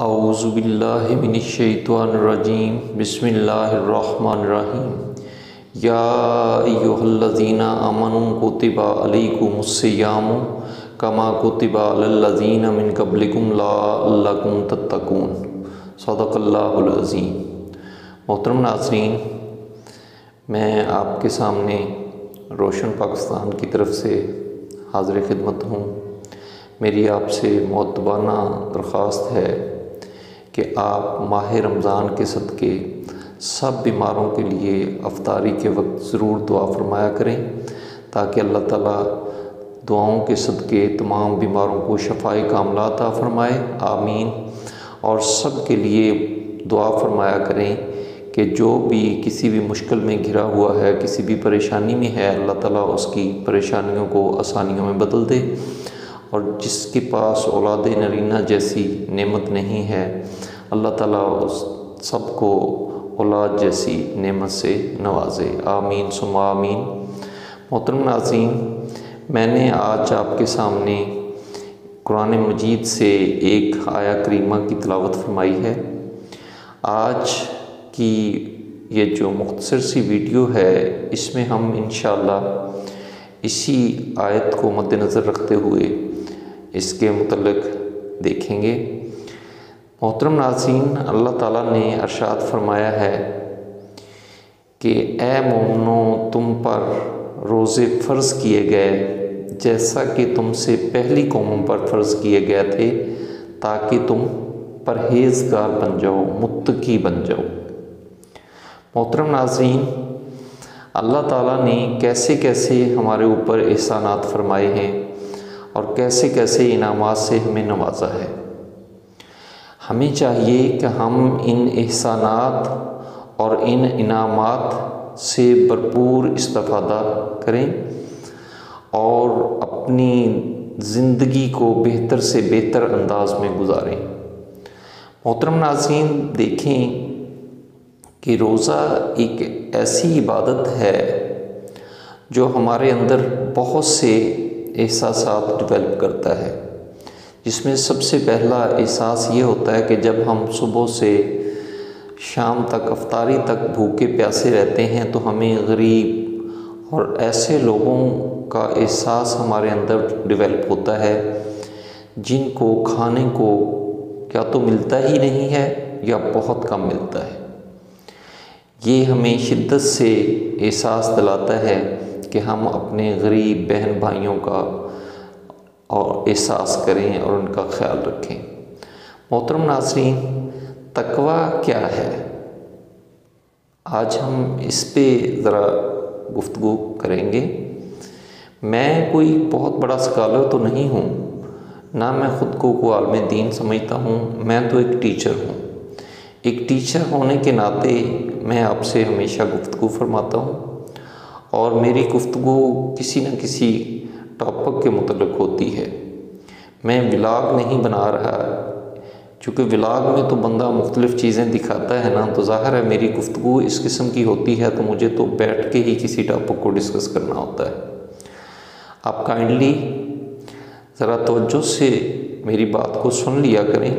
اعوذ باللہ من الشیطان الرجیم بسم اللہ الرحمن الرحیم یا ایہا الذین آمنوا کتب علیکم الصیام کما کتب علی الذین من قبلکم لعلکم تتقون۔ صدق اللہ العظیم۔ محترم ناظرین، میں آپ کے سامنے روشن پاکستان کی طرف سے حاضر خدمت ہوں۔ میری آپ سے معتبانہ درخواست ہے کہ آپ ماہ رمضان کے صدقے سب بیماروں کے لیے افطاری کے وقت ضرور دعا فرمایا کریں، تاکہ اللہ تعالیٰ دعاؤں کے صدقے تمام بیماروں کو شفائے کاملہ عطا فرمائے، آمین۔ اور سب کے لیے دعا فرمایا کریں کہ جو بھی کسی بھی مشکل میں گھرا ہوا ہے، کسی بھی پریشانی میں ہے، اللہ تعالیٰ اس کی پریشانیوں کو آسانیوں میں بدل دے، اور جس کے پاس اولاد نرینہ جیسی نعمت نہیں ہے، اللہ تعالیٰ اس سب کو اولاد جیسی نعمت سے نوازے، آمین ثم آمین۔ محترم ناظرین، میں نے آج آپ کے سامنے قرآن مجید سے ایک آیہ کریمہ کی تلاوت فرمائی ہے۔ آج کی یہ جو مختصر سی ویڈیو ہے، اس میں ہم انشاءاللہ اسی آیت کو مد نظر رکھتے ہوئے اس کے متعلق دیکھیں گے۔ محترم ناظرین، اللہ تعالیٰ نے ارشاد فرمایا ہے کہ اے مومنو، تم پر روزے فرض کیے گئے جیسا کہ تم سے پہلی قوموں پر فرض کیے گئے تھے، تاکہ تم پرہیزگار بن جاؤ، متقی بن جاؤ۔ محترم ناظرین، اللہ تعالیٰ نے کیسے کیسے ہمارے اوپر احسانات فرمائے ہیں اور کیسے کیسے انعامات سے ہمیں نوازا ہے۔ ہمیں چاہیے کہ ہم ان احسانات اور ان انعامات سے بھرپور استفادہ کریں اور اپنی زندگی کو بہتر سے بہتر انداز میں گزاریں۔ محترم ناظرین، دیکھیں کہ روزہ ایک ایسی عبادت ہے جو ہمارے اندر بہت سے احساسات ڈیولپ کرتا ہے، جس میں سب سے پہلا احساس یہ ہوتا ہے کہ جب ہم صبح سے شام تک، افطاری تک بھوکے پیاسے رہتے ہیں تو ہمیں غریب اور ایسے لوگوں کا احساس ہمارے اندر ڈیولپ ہوتا ہے جن کو کھانے کو یا تو ملتا ہی نہیں ہے یا بہت کم ملتا ہے۔ یہ ہمیں شدت سے احساس دلاتا ہے کہ ہم اپنے غریب بہن بھائیوں کا اور احساس کریں اور ان کا خیال رکھیں۔ محترم ناظرین، تقویٰ کیا ہے؟ آج ہم اس پہ ذرا گفتگو کریں گے۔ میں کوئی بہت بڑا اسکالر تو نہیں ہوں، نہ میں خود کو کوئی عالم دین سمجھتا ہوں، میں تو ایک ٹیچر ہوں۔ ایک ٹیچر ہونے کے ناطے میں آپ سے ہمیشہ گفتگو فرماتا ہوں، اور میری گفتگو کسی نہ کسی ٹاپک کے متعلق ہوتی ہے۔ میں ولاگ نہیں بنا رہا، چونکہ ولاگ میں تو بندہ مختلف چیزیں دکھاتا ہے نا، تو ظاہر ہے میری گفتگو اس قسم کی ہوتی ہے تو مجھے تو بیٹھ کے ہی کسی ٹاپک کو ڈسکس کرنا ہوتا ہے۔ آپ کائنڈلی ذرا توجہ سے میری بات کو سن لیا کریں،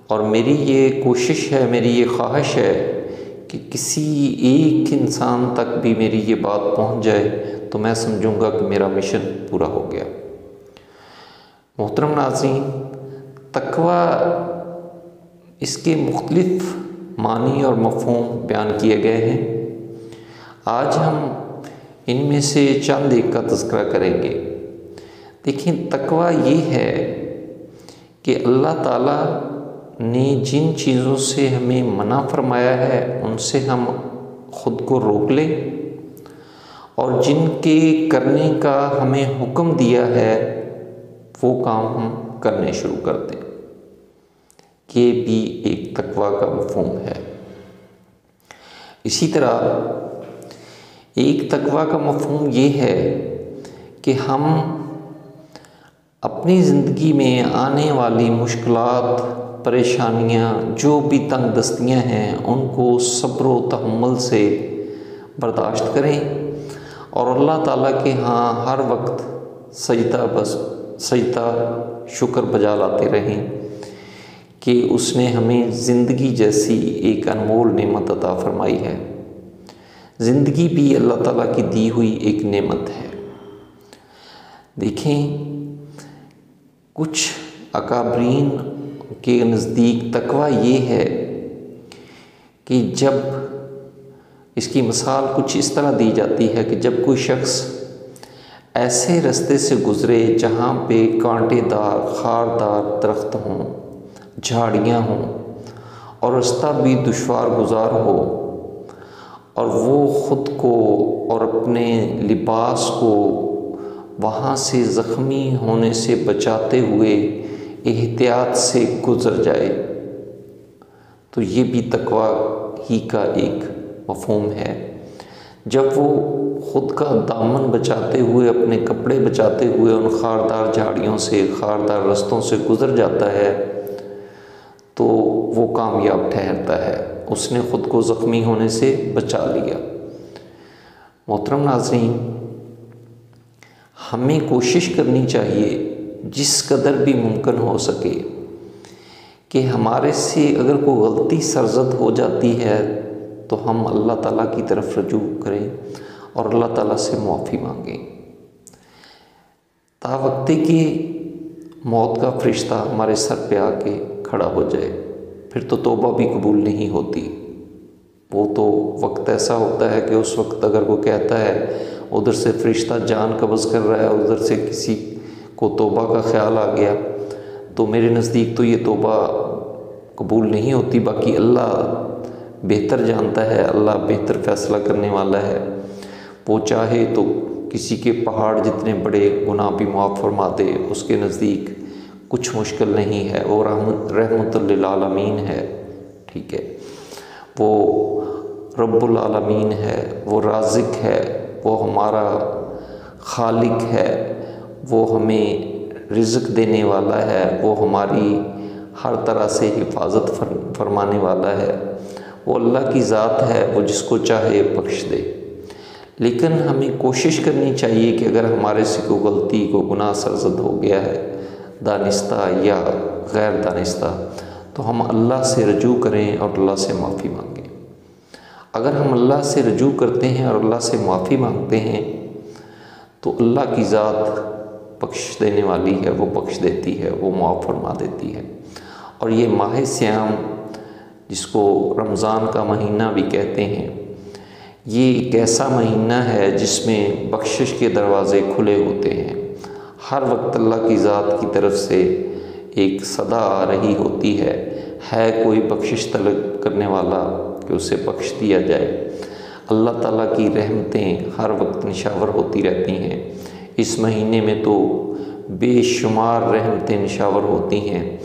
اور میری یہ کوشش ہے، میری یہ خواہش ہے کہ کسی ایک انسان تک بھی میری یہ بات پہنچ جائے تو میں سمجھوں گا کہ میرا مشن پورا ہو گیا۔ محترم ناظرین، تقویٰ، اس کے مختلف معنی اور مفہوم بیان کیے گئے ہیں۔ آج ہم ان میں سے چند ایک کا تذکرہ کریں گے۔ دیکھیں، تقویٰ یہ ہے کہ اللہ تعالیٰ نے جن چیزوں سے ہمیں منع فرمایا ہے ان سے ہم خود کو روک لیں، اور جن کے کرنے کا ہمیں حکم دیا ہے وہ کام ہم کرنے شروع کر دیں۔ یہ بھی ایک تقویٰ کا مفہوم ہے۔ اسی طرح ایک تقویٰ کا مفہوم یہ ہے کہ ہم اپنی زندگی میں آنے والی مشکلات، پریشانیاں، جو بھی تنگ دستیاں ہیں، ان کو صبر و تحمل سے برداشت کریں، اور اللہ تعالیٰ کے ہاں ہر وقت سجدہ شکر بجا لاتے رہیں کہ اس نے ہمیں زندگی جیسی ایک انمول نعمت عطا فرمائی ہے۔ زندگی بھی اللہ تعالیٰ کی دی ہوئی ایک نعمت ہے۔ دیکھیں، کچھ اکابرین کے نزدیک تقویٰ یہ ہے کہ جب اس کی مثال کچھ اس طرح دی جاتی ہے کہ جب کوئی شخص ایسے رستے سے گزرے جہاں پہ کانٹے دار خاردار درخت ہوں، جھاڑیاں ہوں اور رستہ بھی دشوار گزار ہو، اور وہ خود کو اور اپنے لباس کو وہاں سے زخمی ہونے سے بچاتے ہوئے احتیاط سے گزر جائے، تو یہ بھی تقویٰ ہی کا ایک مفہوم ہے۔ جب وہ خود کا دامن بچاتے ہوئے، اپنے کپڑے بچاتے ہوئے ان خاردار جھاڑیوں سے، خاردار رستوں سے گزر جاتا ہے تو وہ کامیاب ٹھہرتا ہے، اس نے خود کو زخمی ہونے سے بچا لیا۔ محترم ناظرین، ہمیں کوشش کرنی چاہیے جس قدر بھی ممکن ہو سکے کہ ہمارے سے اگر کوئی غلطی سرزد ہو جاتی ہے تو ہم اللہ تعالیٰ کی طرف رجوع کریں اور اللہ تعالیٰ سے معافی مانگیں، تا وقت کہ موت کا فرشتہ ہمارے سر پہ آ کے کھڑا ہو جائے، پھر تو توبہ بھی قبول نہیں ہوتی۔ وہ تو وقت ایسا ہوتا ہے کہ اس وقت اگر کوئی کہتا ہے ادھر سے فرشتہ جان قبض کر رہا ہے، ادھر سے کسی کو توبہ کا خیال آ گیا، تو میرے نزدیک تو یہ توبہ قبول نہیں ہوتی۔ باقی اللہ بہتر جانتا ہے، اللہ بہتر فیصلہ کرنے والا ہے، وہ چاہے تو کسی کے پہاڑ جتنے بڑے گناہ بھی معاف فرما دے، اس کے نزدیک کچھ مشکل نہیں ہے، وہ رحمت للعالمین ہے، ٹھیک ہے، وہ رب العالمین ہے، وہ رازق ہے، وہ ہمارا خالق ہے، وہ ہمیں رزق دینے والا ہے، وہ ہماری ہر طرح سے حفاظت فرمانے والا ہے، وہ اللہ کی ذات ہے، وہ جس کو چاہے بخش دے۔ لیکن ہمیں کوشش کرنی چاہیے کہ اگر ہمارے سے کوئی غلطی، کوئی گناہ سرزد ہو گیا ہے، دانستہ یا غیر دانستہ، تو ہم اللہ سے رجوع کریں اور اللہ سے معافی مانگیں۔ اگر ہم اللہ سے رجوع کرتے ہیں اور اللہ سے معافی مانگتے ہیں تو اللہ کی ذات بخش دینے والی ہے، وہ بخش دیتی ہے، وہ معاف فرما دیتی ہے۔ اور یہ ماہ صیام، جس کو رمضان کا مہینہ بھی کہتے ہیں، یہ ایک ایسا مہینہ ہے جس میں بخشش کے دروازے کھلے ہوتے ہیں۔ ہر وقت اللہ کی ذات کی طرف سے ایک صدا آ رہی ہوتی ہے کوئی بخشش طلب کرنے والا کہ اسے بخش دیا جائے۔ اللہ تعالیٰ کی رحمتیں ہر وقت نشاور ہوتی رہتی ہیں۔ اس مہینے میں تو بے شمار رحمتیں نشاور ہوتی ہیں۔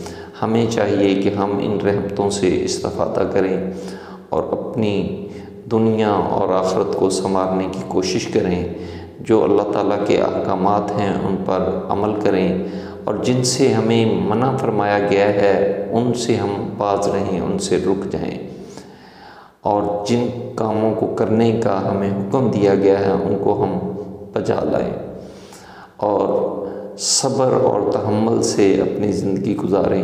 ہمیں چاہیے کہ ہم ان رحمتوں سے استفادہ کریں اور اپنی دنیا اور آخرت کو سنوارنے کی کوشش کریں، جو اللہ تعالیٰ کے احکامات ہیں ان پر عمل کریں، اور جن سے ہمیں منع فرمایا گیا ہے ان سے ہم باز رہیں، ان سے رک جائیں، اور جن کاموں کو کرنے کا ہمیں حکم دیا گیا ہے ان کو ہم بجا لائیں، اور صبر اور تحمل سے اپنی زندگی گزاریں۔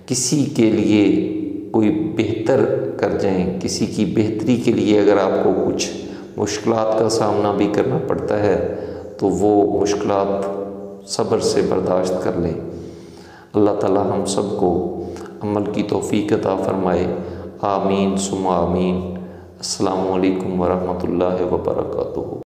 کسی کے لیے کوئی بہتر کر جائیں، کسی کی بہتری کے لیے اگر آپ کو کچھ مشکلات کا سامنا بھی کرنا پڑتا ہے تو وہ مشکلات صبر سے برداشت کر لیں۔ اللہ تعالی ہم سب کو عمل کی توفیق عطا فرمائے، آمین ثم آمین۔ السلام علیکم ورحمۃ اللہ وبرکاتہ۔